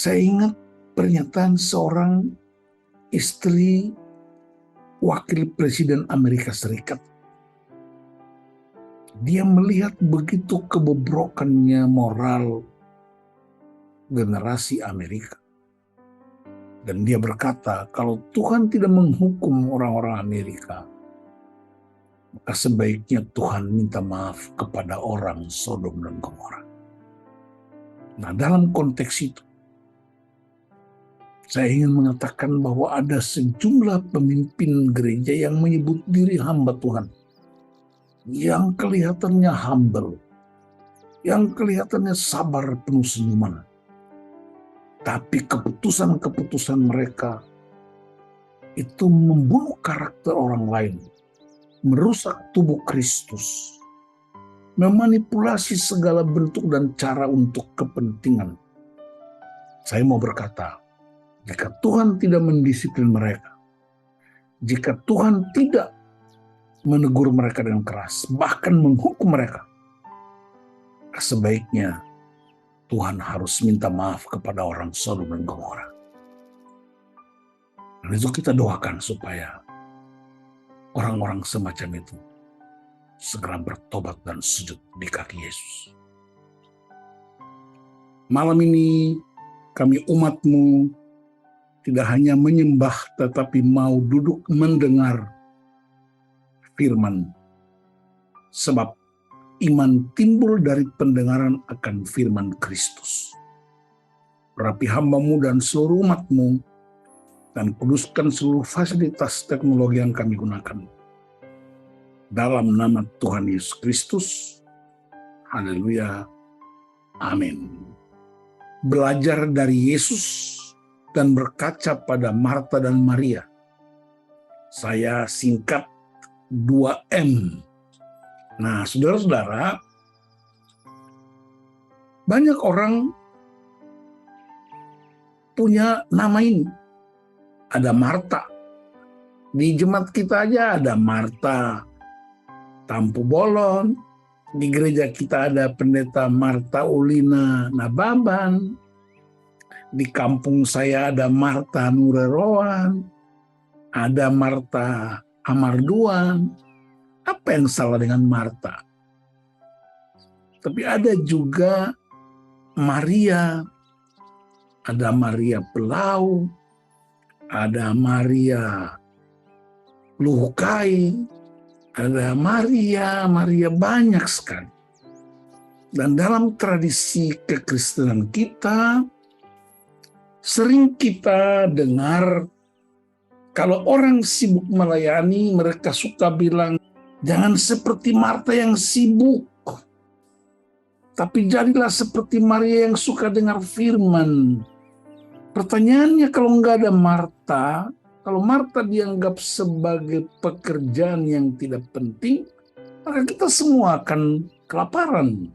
Saya ingat pernyataan seorang istri wakil presiden Amerika Serikat. Dia melihat begitu kebobrokannya moral generasi Amerika. Dan dia berkata, kalau Tuhan tidak menghukum orang-orang Amerika, maka sebaiknya Tuhan minta maaf kepada orang Sodom dan Gomora. Nah, dalam konteks itu, saya ingin mengatakan bahwa ada sejumlah pemimpin gereja yang menyebut diri hamba Tuhan, yang kelihatannya humble, yang kelihatannya sabar penuh senyuman. Tapi keputusan-keputusan mereka itu membunuh karakter orang lain, merusak tubuh Kristus, memanipulasi segala bentuk dan cara untuk kepentingan. Saya mau berkata, jika Tuhan tidak mendisiplin mereka, jika Tuhan tidak menegur mereka dengan keras, bahkan menghukum mereka, sebaiknya Tuhan harus minta maaf kepada orang Sodom dan Gomora. Dan itu kita doakan supaya orang-orang semacam itu segera bertobat dan sujud di kaki Yesus. Malam ini kami umat-Mu tidak hanya menyembah tetapi mau duduk mendengar firman. Sebab iman timbul dari pendengaran akan firman Kristus. Rapi hamba-Mu dan seluruh umat-Mu, dan kuduskan seluruh fasilitas teknologi yang kami gunakan. Dalam nama Tuhan Yesus Kristus, haleluya, amin. Belajar dari Yesus dan berkaca pada Marta dan Maria. Saya singkat 2M. Nah, saudara-saudara, banyak orang punya nama ini. Ada Marta. Di jemaat kita aja ada Marta Tampu Bolon. Di gereja kita ada pendeta Marta Ulina Nababan. Di kampung saya ada Marta Nureroan. Ada Marta Amarduan. Apa yang salah dengan Marta? Tapi ada juga Maria, ada Maria Pelau, ada Maria Luhukai, ada Maria banyak sekali. Dan dalam tradisi kekristenan kita, sering kita dengar kalau orang sibuk melayani, mereka suka bilang, jangan seperti Marta yang sibuk, tapi jadilah seperti Maria yang suka dengar firman. Pertanyaannya, kalau nggak ada Marta, kalau Marta dianggap sebagai pekerjaan yang tidak penting, maka kita semua akan kelaparan.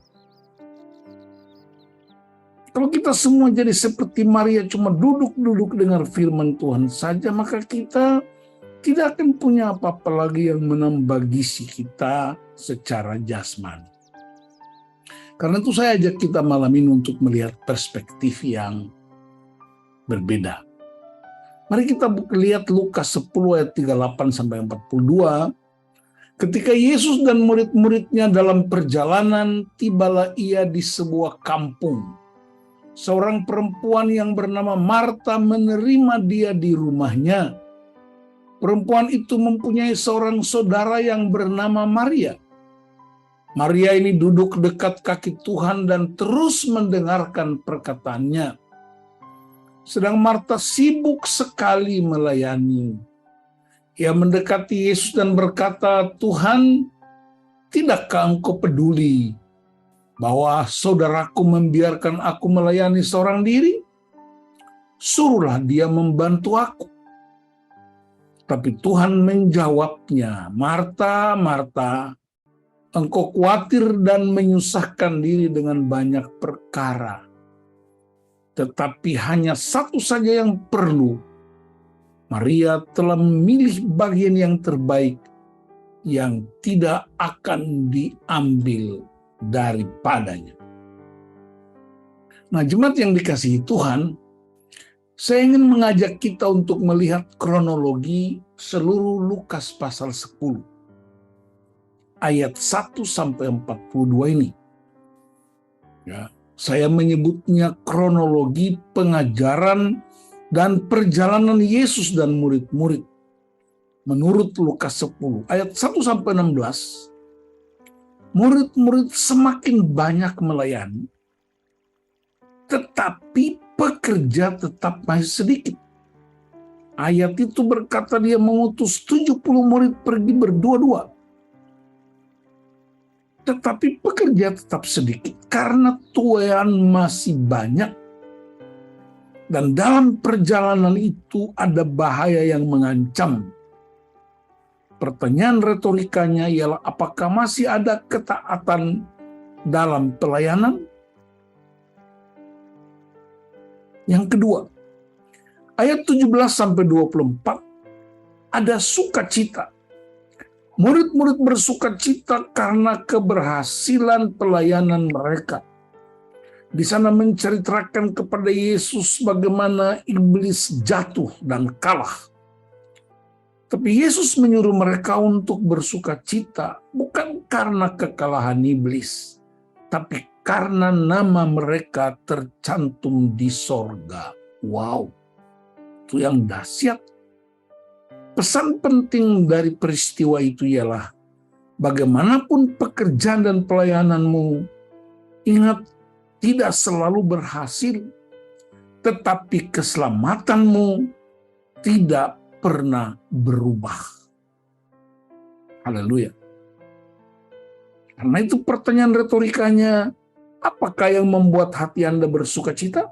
Kalau kita semua jadi seperti Maria, cuma duduk-duduk dengar firman Tuhan saja, maka kita tidak akan punya apa-apa lagi yang menambah gizi kita secara jasmani. Karena itu saya ajak kita malam ini untuk melihat perspektif yang berbeda. Mari kita lihat Lukas 10 ayat 38-42. Ketika Yesus dan murid-muridnya dalam perjalanan, tibalah ia di sebuah kampung. Seorang perempuan yang bernama Marta menerima dia di rumahnya. Perempuan itu mempunyai seorang saudara yang bernama Maria. Maria ini duduk dekat kaki Tuhan dan terus mendengarkan perkataannya. Sedang Marta sibuk sekali melayani. Ia mendekati Yesus dan berkata, Tuhan, tidakkah Engkau peduli bahwa saudaraku membiarkan aku melayani seorang diri? Suruhlah dia membantu aku. Tapi Tuhan menjawabnya, Marta, Marta, engkau khawatir dan menyusahkan diri dengan banyak perkara. Tetapi hanya satu saja yang perlu. Maria telah memilih bagian yang terbaik yang tidak akan diambil daripadanya. Nah, jemaat yang dikasihi Tuhan, Saya ingin mengajak kita untuk melihat kronologi seluruh Lukas pasal 10. Ayat 1 sampai 42 ini. Ya, saya menyebutnya kronologi pengajaran dan perjalanan Yesus dan murid-murid. Menurut Lukas 10, ayat 1 sampai 16, murid-murid semakin banyak melayani, tetapi pekerja tetap masih sedikit. Ayat itu berkata dia mengutus 70 murid pergi berdua-dua. Tetapi pekerja tetap sedikit karena tuayan masih banyak. Dan dalam perjalanan itu ada bahaya yang mengancam. Pertanyaan retorikanya ialah apakah masih ada ketaatan dalam pelayanan? Yang kedua, ayat 17-24 ada sukacita. Murid-murid bersukacita karena keberhasilan pelayanan mereka. Di sana menceritakan kepada Yesus bagaimana iblis jatuh dan kalah. Tapi Yesus menyuruh mereka untuk bersukacita bukan karena kekalahan iblis, tapi karena nama mereka tercantum di sorga. Wow, itu yang dahsyat. Pesan penting dari peristiwa itu ialah bagaimanapun pekerjaan dan pelayananmu, ingat tidak selalu berhasil, tetapi keselamatanmu tidak pernah berubah. Haleluya. Karena itu pertanyaan retorikanya, apakah yang membuat hati Anda bersukacita?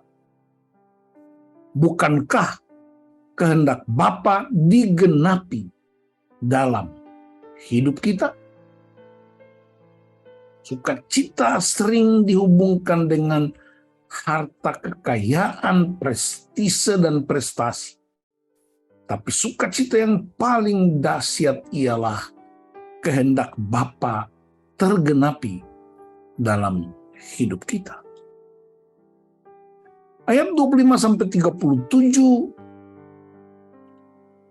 Bukankah kehendak Bapa digenapi dalam hidup kita? Sukacita sering dihubungkan dengan harta kekayaan, prestise, dan prestasi. Tapi sukacita yang paling dahsyat ialah kehendak Bapa tergenapi dalam hidup kita. Ayat 25-37,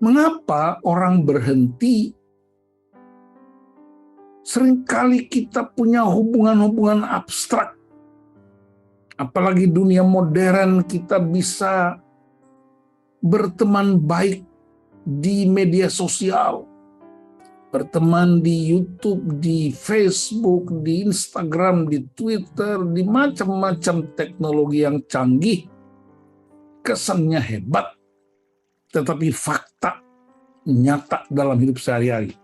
mengapa orang berhenti? Seringkali kita punya hubungan-hubungan abstrak. Apalagi dunia modern, kita bisa berteman baik di media sosial, berteman di YouTube, di Facebook, di Instagram, di Twitter, di macam-macam teknologi yang canggih. Kesannya hebat, tetapi fakta nyata dalam hidup sehari-hari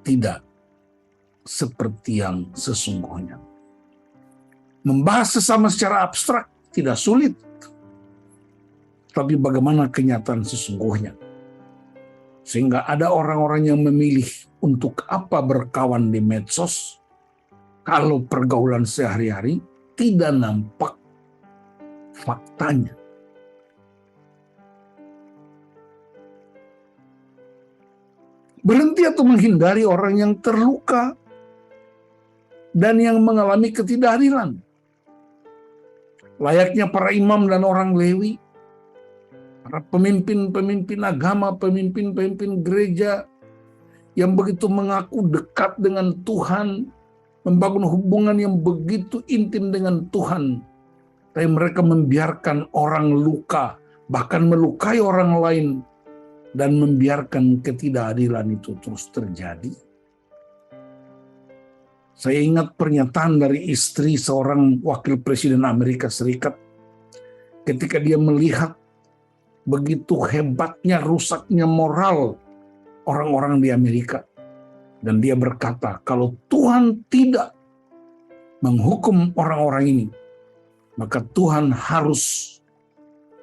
tidak seperti yang sesungguhnya. Membahas sesama secara abstrak tidak sulit, tapi bagaimana kenyataan sesungguhnya. Sehingga ada orang-orang yang memilih untuk apa berkawan di medsos kalau pergaulan sehari-hari tidak nampak faktanya. Berhenti atau menghindari orang yang terluka dan yang mengalami ketidakadilan. Layaknya para imam dan orang Lewi, para pemimpin-pemimpin agama, pemimpin-pemimpin gereja yang begitu mengaku dekat dengan Tuhan, membangun hubungan yang begitu intim dengan Tuhan, tapi mereka membiarkan orang luka, bahkan melukai orang lain, dan membiarkan ketidakadilan itu terus terjadi. Saya ingat pernyataan dari istri seorang wakil presiden Amerika Serikat ketika dia melihat begitu hebatnya rusaknya moral orang-orang di Amerika. Dan dia berkata, kalau Tuhan tidak menghukum orang-orang ini, maka Tuhan harus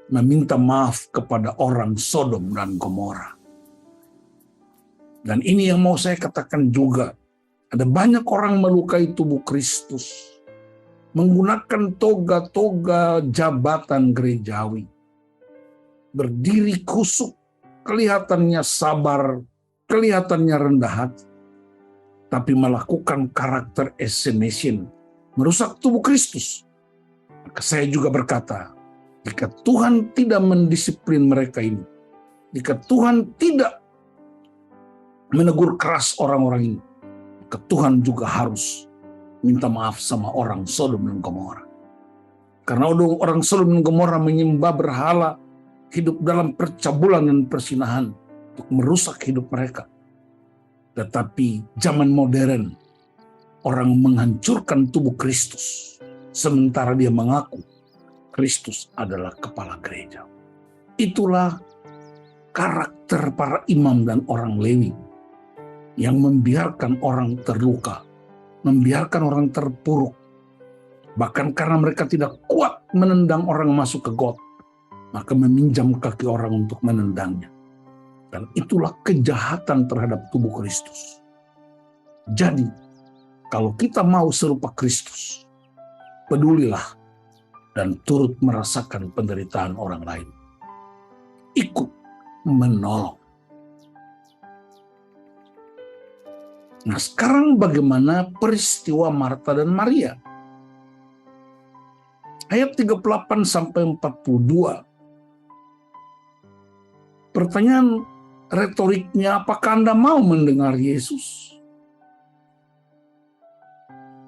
meminta maaf kepada orang Sodom dan Gomora. Dan ini yang mau saya katakan juga. Ada banyak orang melukai tubuh Kristus, menggunakan toga-toga jabatan gerejawi. Berdiri kusuk, kelihatannya sabar, kelihatannya rendah hati. Tapi melakukan karakter assassination, merusak tubuh Kristus. Maka saya juga berkata, Jika Tuhan tidak mendisiplin mereka ini, jika Tuhan tidak menegur keras orang-orang ini, maka Tuhan juga harus minta maaf sama orang Sodom dan Gomora. Karena orang Sodom dan Gomora menyembah berhala, hidup dalam percabulan dan persinahan untuk merusak hidup mereka. Tetapi zaman modern, orang menghancurkan tubuh Kristus, sementara dia mengaku Kristus adalah kepala gereja. Itulah karakter para imam dan orang Lewi yang membiarkan orang terluka, membiarkan orang terpuruk. Bahkan karena mereka tidak kuat menendang orang masuk ke got, maka meminjam kaki orang untuk menendangnya. Dan itulah kejahatan terhadap tubuh Kristus. Jadi, kalau kita mau serupa Kristus, pedulilah dan turut merasakan penderitaan orang lain. Ikut menolong. Nah, sekarang bagaimana peristiwa Marta dan Maria? Ayat 38 sampai 42. Pertanyaan retoriknya, apakah Anda mau mendengar Yesus?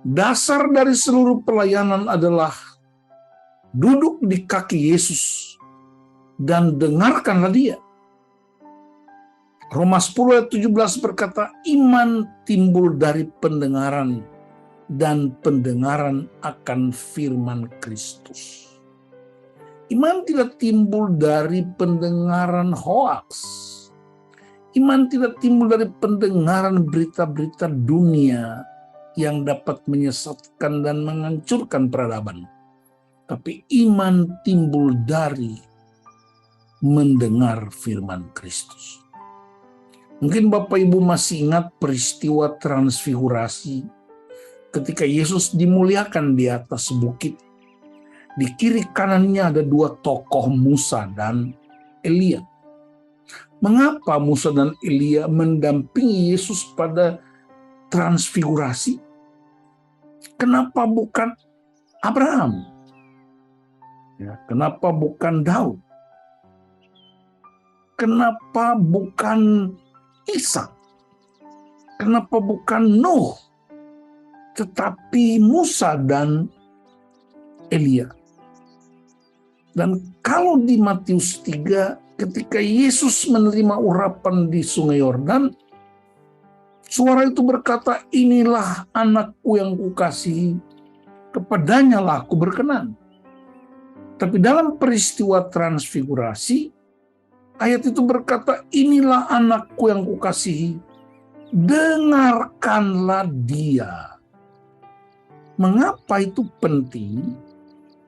Dasar dari seluruh pelayanan adalah duduk di kaki Yesus dan dengarkanlah dia. Roma 10 ayat 17 berkata, iman timbul dari pendengaran dan pendengaran akan firman Kristus. Iman tidak timbul dari pendengaran hoaks. Iman tidak timbul dari pendengaran berita-berita dunia yang dapat menyesatkan dan menghancurkan peradaban. Tapi iman timbul dari mendengar firman Kristus. Mungkin Bapak Ibu masih ingat peristiwa transfigurasi ketika Yesus dimuliakan di atas bukit. Di kiri kanannya ada dua tokoh, Musa dan Elia. Mengapa Musa dan Elia mendampingi Yesus pada transfigurasi? Kenapa bukan Abraham? Ya, kenapa bukan Daud? Kenapa bukan Ishak? Kenapa bukan Nuh? Tetapi Musa dan Elia. Dan kalau di Matius 3, ketika Yesus menerima urapan di Sungai Yordan, suara itu berkata, inilah anakku yang kukasihi, kepadanya lah aku berkenan. Tapi dalam peristiwa transfigurasi, ayat itu berkata, inilah anakku yang kukasihi, dengarkanlah dia. Mengapa itu penting?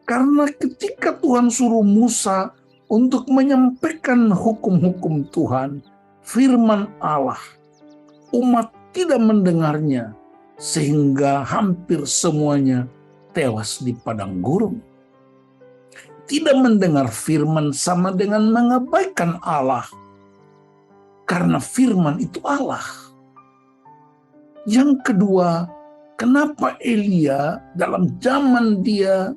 Karena ketika Tuhan suruh Musa untuk menyampaikan hukum-hukum Tuhan, firman Allah, umat tidak mendengarnya, sehingga hampir semuanya tewas di padang gurun. Tidak mendengar firman sama dengan mengabaikan Allah, karena firman itu Allah. Yang kedua, kenapa Elia dalam zaman dia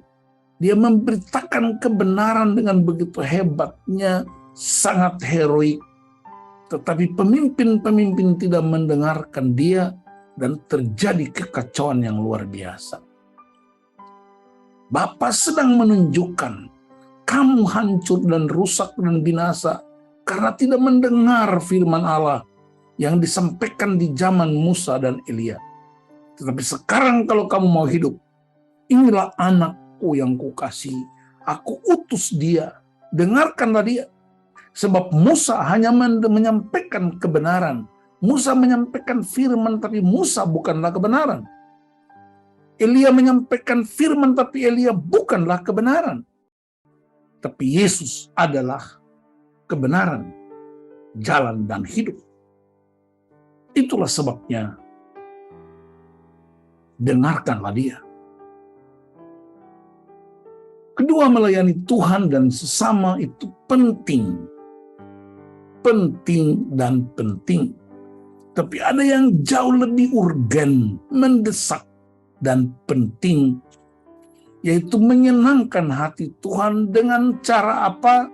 memberitakan kebenaran dengan begitu hebatnya, sangat heroik, tetapi pemimpin-pemimpin tidak mendengarkan dia dan terjadi kekacauan yang luar biasa. Bapa sedang menunjukkan kamu hancur dan rusak dan binasa karena tidak mendengar firman Allah yang disampaikan di zaman Musa dan Elia. Tetapi sekarang kalau kamu mau hidup, inilah anakku yang kukasihi, aku utus dia, dengarkanlah dia. Sebab Musa hanya menyampaikan kebenaran. Musa menyampaikan firman, tapi Musa bukanlah kebenaran. Elia menyampaikan firman, tapi Elia bukanlah kebenaran. Tapi Yesus adalah kebenaran, jalan dan hidup. Itulah sebabnya dengarkanlah dia. Kedua, melayani Tuhan dan sesama itu penting. Penting dan penting. Tapi ada yang jauh lebih urgen, mendesak, dan penting, yaitu menyenangkan hati Tuhan dengan cara apa?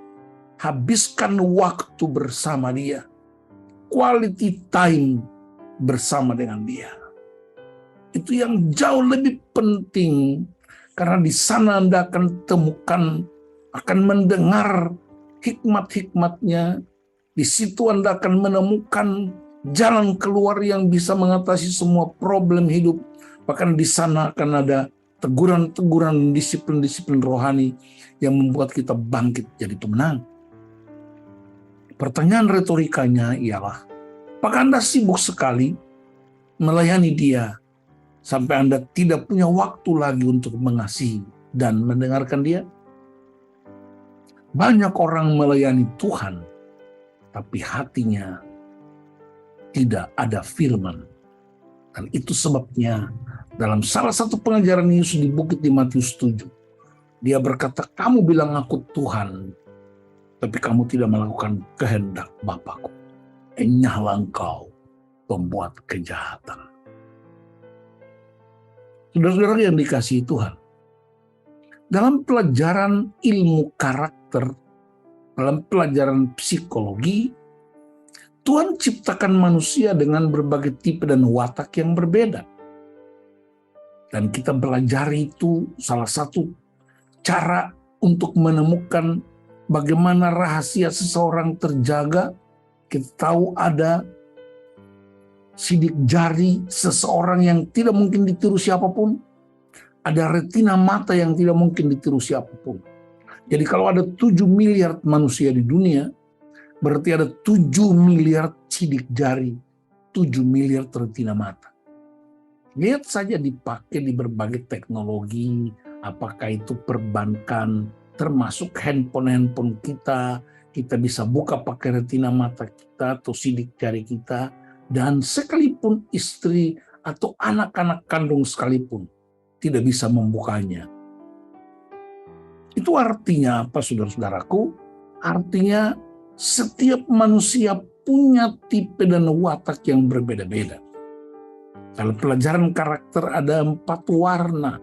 Habiskan waktu bersama Dia. Quality time bersama dengan Dia. Itu yang jauh lebih penting, karena di sana Anda akan temukan, akan mendengar hikmat-hikmatnya. Di situ Anda akan menemukan jalan keluar yang bisa mengatasi semua problem hidup. Bahkan di sana akan ada teguran-teguran, disiplin-disiplin rohani yang membuat kita bangkit jadi pemenang. Pertanyaan retorikanya ialah, apakah Anda sibuk sekali melayani Dia sampai Anda tidak punya waktu lagi untuk mengasihi dan mendengarkan Dia? Banyak orang melayani Tuhan, tapi hatinya tidak ada firman. Dan itu sebabnya dalam salah satu pengajaran Yesus di bukit di Matius 7, Dia berkata, kamu bilang aku Tuhan, tapi kamu tidak melakukan kehendak Bapakku. Enyahlah engkau pembuat kejahatan. Saudara-saudara yang dikasihi Tuhan, dalam pelajaran ilmu karakter, dalam pelajaran psikologi, Tuhan ciptakan manusia dengan berbagai tipe dan watak yang berbeda. Dan kita belajar itu salah satu cara untuk menemukan bagaimana rahasia seseorang terjaga. Kita tahu ada sidik jari seseorang yang tidak mungkin ditiru siapapun. Ada retina mata yang tidak mungkin ditiru siapapun. Jadi kalau ada 7 miliar manusia di dunia, berarti ada 7 miliar sidik jari, 7 miliar retina mata. Lihat saja dipakai di berbagai teknologi, apakah itu perbankan, termasuk handphone kita bisa buka pakai retina mata kita atau sidik jari kita, dan sekalipun istri atau anak-anak kandung sekalipun tidak bisa membukanya. Itu artinya apa, saudara-saudaraku? Artinya setiap manusia punya tipe dan watak yang berbeda-beda. Dalam pelajaran karakter ada 4 warna.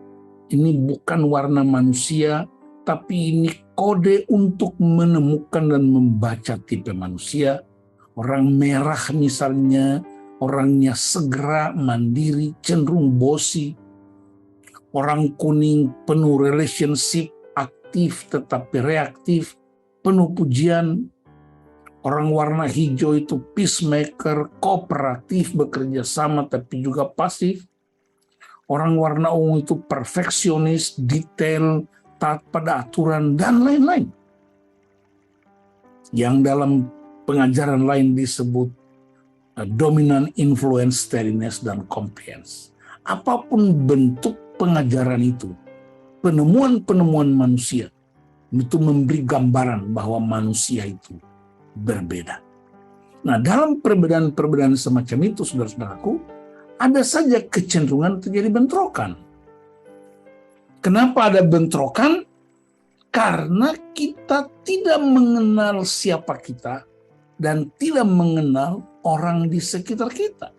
Ini bukan warna manusia, tapi ini kode untuk menemukan dan membaca tipe manusia. Orang merah misalnya, orangnya segera, mandiri, cenderung bosi. Orang kuning penuh relationship, aktif tetapi reaktif, penuh pujian. Orang warna hijau itu peacemaker, kooperatif, bekerja sama tapi juga pasif. Orang warna ungu itu perfeksionis, detail, taat pada aturan, dan lain-lain. Yang dalam pengajaran lain disebut dominant influence, steadiness, dan compliance. Apapun bentuk pengajaran itu, penemuan-penemuan manusia itu memberi gambaran bahwa manusia itu berbeda. Nah, dalam perbedaan-perbedaan semacam itu, saudara-saudaraku, ada saja kecenderungan terjadi bentrokan. Kenapa ada bentrokan? Karena kita tidak mengenal siapa kita dan tidak mengenal orang di sekitar kita.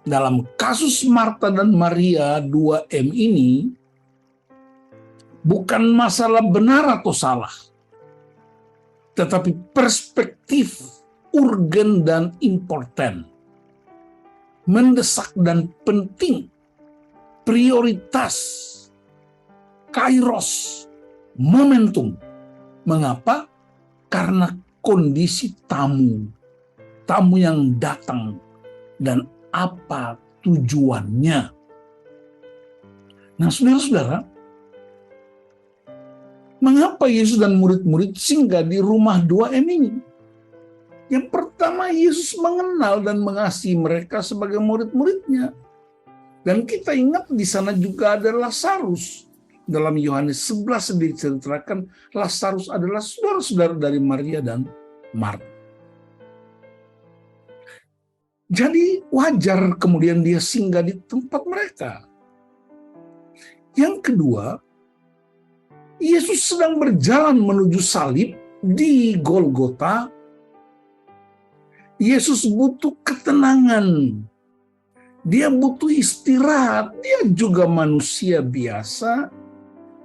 Dalam kasus Marta dan Maria 2M ini, bukan masalah benar atau salah, tetapi perspektif urgen dan important, mendesak dan penting, prioritas, kairos, momentum. Mengapa? Karena kondisi tamu yang datang dan apa tujuannya. Nah, saudara-saudara, mengapa Yesus dan murid-murid singgah di rumah 2M ini? Yang pertama, Yesus mengenal dan mengasihi mereka sebagai murid-muridnya. Dan kita ingat di sana juga ada Lazarus. Dalam Yohanes 11 diceritakan Lazarus adalah saudara-saudara dari Maria dan Marta. Jadi wajar kemudian dia singgah di tempat mereka. Yang kedua, Yesus sedang berjalan menuju salib di Golgota. Yesus butuh ketenangan. Dia butuh istirahat. Dia juga manusia biasa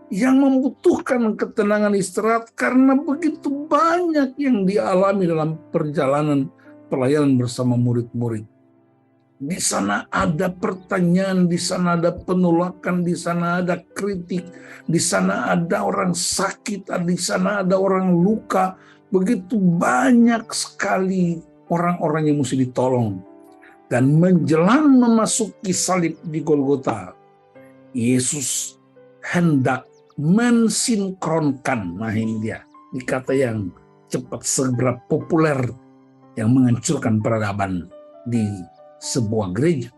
yang membutuhkan ketenangan istirahat karena begitu banyak yang dialami dalam perjalanan pelayanan bersama murid-murid. Di sana ada pertanyaan, di sana ada penolakan, di sana ada kritik, di sana ada orang sakit, di sana ada orang luka. Begitu banyak sekali orang-orang yang mesti ditolong. Dan menjelang memasuki salib di Golgota, Yesus hendak mensinkronkan, nah ini dia, ini kata yang cepat segera populer yang menghancurkan peradaban di sebuah gereja.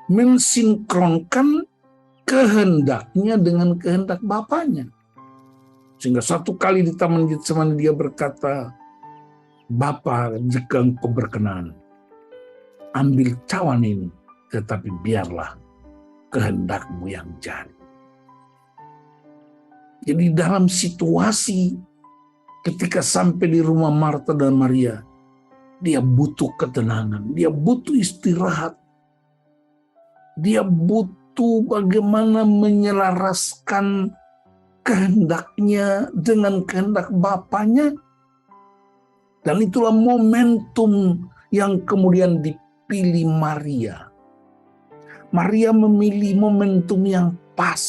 Mensinkronkan kehendaknya dengan kehendak Bapaknya. Sehingga satu kali di Taman Getsemani dia berkata, Bapa, jika Engkau berkenan, ambil cawan ini, tetapi biarlah kehendak-Mu yang jadi. Jadi dalam situasi ketika sampai di rumah Marta dan Maria, dia butuh ketenangan, dia butuh istirahat, dia butuh bagaimana menyelaraskan kehendaknya dengan kehendak Bapaknya. Dan itulah momentum yang kemudian dipilih Maria. Maria memilih momentum yang pas.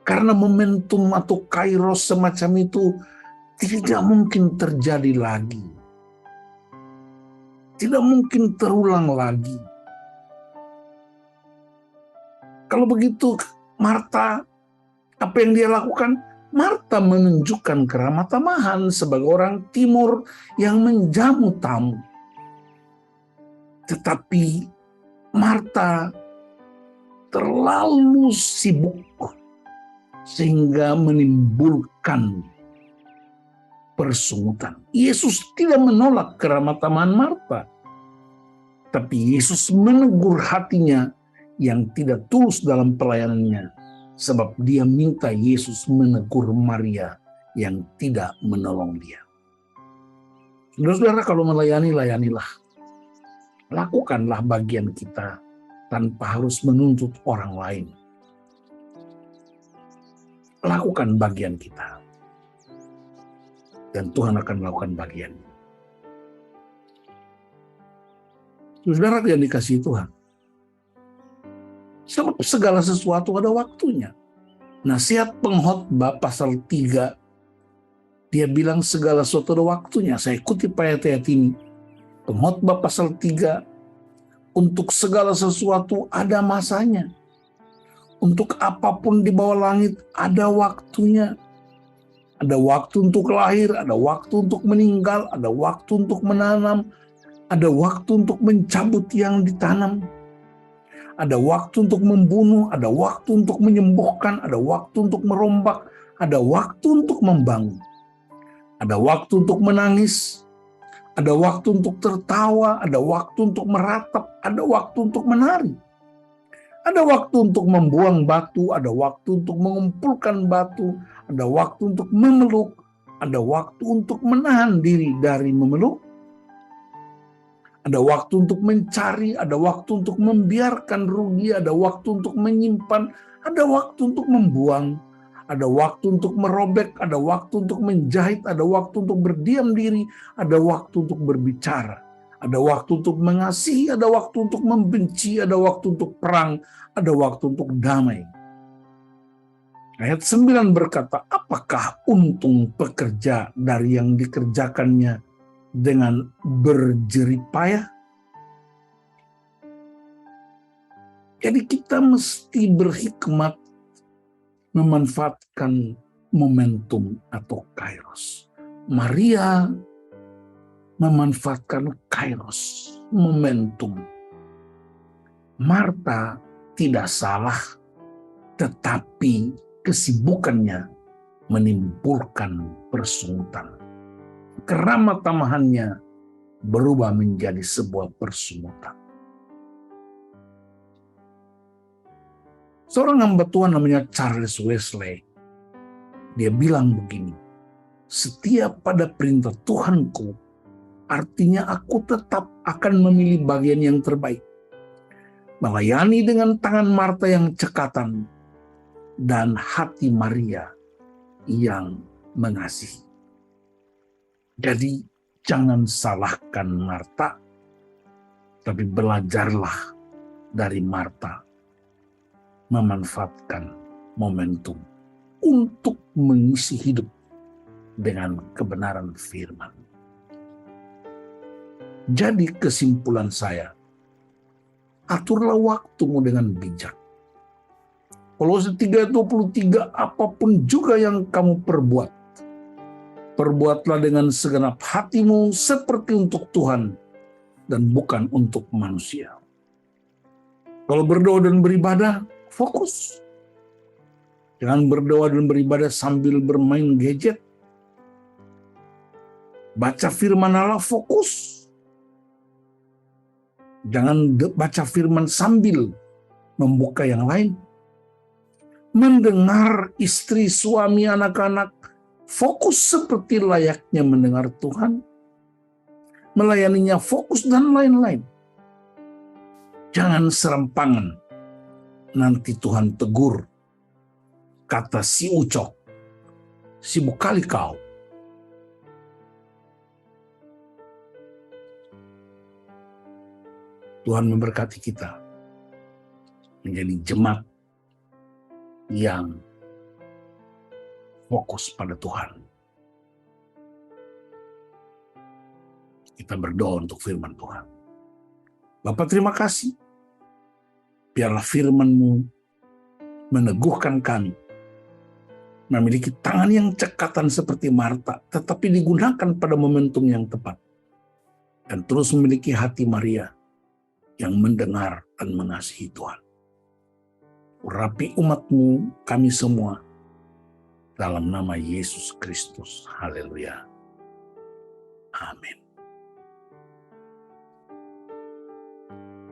Karena momentum atau kairos semacam itu tidak mungkin terjadi lagi. Tidak mungkin terulang lagi. Kalau begitu Marta, apa yang dia lakukan? Marta menunjukkan keramah tamahan sebagai orang timur yang menjamu tamu. Tetapi Marta terlalu sibuk sehingga menimbulkan persungutan. Yesus tidak menolak keramah tamahan Marta, tapi Yesus menegur hatinya yang tidak tulus dalam pelayanannya, sebab dia minta Yesus menegur Maria yang tidak menolong dia. Saudara-saudara, kalau melayani, layanilah. Lakukanlah bagian kita tanpa harus menuntut orang lain. Lakukan bagian kita. Dan Tuhan akan melakukan bagian. Saudara yang dikasihi Tuhan, sebab segala sesuatu ada waktunya. Nasihat pengkhotbah pasal 3, dia bilang segala sesuatu ada waktunya. Saya kutip ayat-ayat ini. Pengkhotbah pasal 3, untuk segala sesuatu ada masanya. Untuk apapun di bawah langit ada waktunya. Ada waktu untuk lahir, ada waktu untuk meninggal, ada waktu untuk menanam, ada waktu untuk mencabut yang ditanam. Ada waktu untuk membunuh, ada waktu untuk menyembuhkan, ada waktu untuk merombak, ada waktu untuk membangun. Ada waktu untuk menangis, ada waktu untuk tertawa, ada waktu untuk meratap, ada waktu untuk menari. Ada waktu untuk membuang batu, ada waktu untuk mengumpulkan batu, ada waktu untuk memeluk, ada waktu untuk menahan diri dari memeluk. Ada waktu untuk mencari, ada waktu untuk membiarkan rugi, ada waktu untuk menyimpan, ada waktu untuk membuang, ada waktu untuk merobek, ada waktu untuk menjahit, ada waktu untuk berdiam diri, ada waktu untuk berbicara, ada waktu untuk mengasihi, ada waktu untuk membenci, ada waktu untuk perang, ada waktu untuk damai. Ayat 9 berkata, apakah untung pekerja dari yang dikerjakannya dengan berjerih payah? Jadi kita mesti berhikmat memanfaatkan momentum atau kairos. Maria memanfaatkan kairos, momentum. Marta tidak salah, tetapi kesibukannya menimbulkan persungutan. Keramah tamahannya berubah menjadi sebuah persungutan. Seorang hamba Tuhan namanya Charles Wesley, dia bilang begini, setiap pada perintah Tuhanku, Artinya aku tetap akan memilih bagian yang terbaik. Melayani dengan tangan Marta yang cekatan dan hati Maria yang mengasihi. Jadi jangan salahkan Marta, tapi belajarlah dari Marta memanfaatkan momentum untuk mengisi hidup dengan kebenaran firman. Jadi kesimpulan saya, aturlah waktumu dengan bijak. Kolose 3:23, apapun juga yang kamu perbuat, perbuatlah dengan segenap hatimu seperti untuk Tuhan dan bukan untuk manusia. Kalau berdoa dan beribadah, fokus. Jangan berdoa dan beribadah sambil bermain gadget. Baca firman Allah, fokus. Jangan baca firman sambil membuka yang lain. Mendengar istri, suami, anak-anak, fokus seperti layaknya mendengar Tuhan. Melayaninya fokus dan lain-lain. Jangan serampangan. Nanti Tuhan tegur. Kata si Ucok, sibuk kali kau. Tuhan memberkati kita menjadi jemaat yang fokus pada Tuhan. Kita berdoa untuk firman Tuhan. Bapa, terima kasih. Biarlah firman-Mu meneguhkan kami. Memiliki tangan yang cekatan seperti Marta, tetapi digunakan pada momentum yang tepat. Dan terus memiliki hati Maria yang mendengar dan mengasihi Tuhan. Urapi umat-Mu, kami semua, dalam nama Yesus Kristus. Haleluya. Amin.